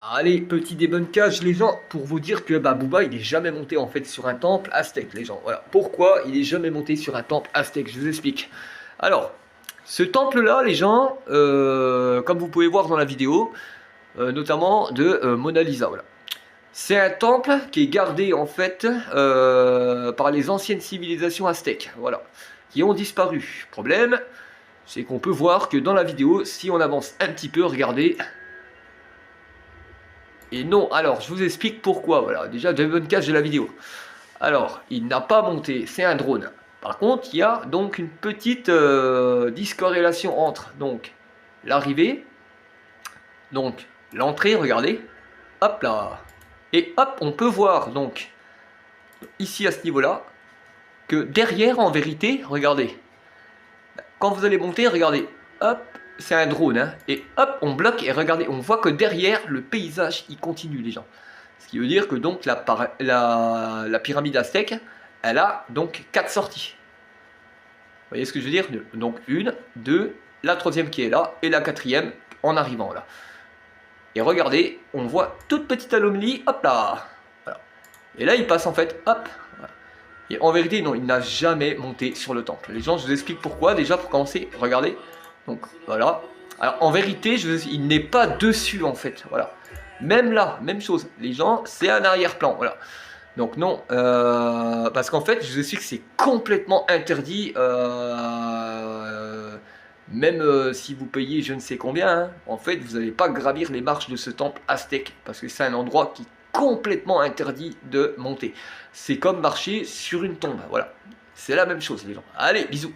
Allez, petit débunkage les gens, pour vous dire que Booba il est jamais monté en fait sur un temple aztèque les gens. Voilà, pourquoi il est jamais monté sur un temple aztèque, je vous explique. Alors, ce temple là les gens, comme vous pouvez voir dans la vidéo, notamment de Mona Lisa, voilà. C'est un temple qui est gardé en fait par les anciennes civilisations aztèques, voilà, qui ont disparu. Problème, c'est qu'on peut voir que dans la vidéo, si on avance un petit peu, regardez. Et non, alors je vous explique pourquoi, voilà, déjà débunkage de la vidéo. Alors, il n'a pas monté, c'est un drone. Par contre, il y a donc une petite discorrélation entre donc l'arrivée, donc l'entrée, regardez, hop là, et hop, on peut voir donc ici à ce niveau-là que derrière, en vérité, regardez, quand vous allez monter, regardez, hop, c'est un drone, hein, et hop, on bloque, et regardez, on voit que derrière, le paysage, il continue, les gens. Ce qui veut dire que donc la pyramide aztèque, elle a donc 4 sorties. Vous voyez ce que je veux dire? Donc une, deux, la troisième qui est là, et la quatrième en arrivant là. Et regardez, on voit toute petite anomalie, hop là, voilà. Et là, il passe en fait, hop, voilà. Et en vérité, non, il n'a jamais monté sur le temple. Les gens, je vous explique pourquoi. Déjà, pour commencer, regardez. Donc, voilà. Alors, en vérité, il n'est pas dessus, en fait. Voilà. Même là, même chose. Les gens, c'est un arrière-plan. Voilà. Donc, non. Parce qu'en fait, je vous explique que c'est complètement interdit. Même si vous payez je ne sais combien, hein, en fait, vous n'allez pas gravir les marches de ce temple aztèque. Parce que c'est un endroit qui complètement interdit de monter. C'est comme marcher sur une tombe, voilà. C'est la même chose les gens. Allez, bisous.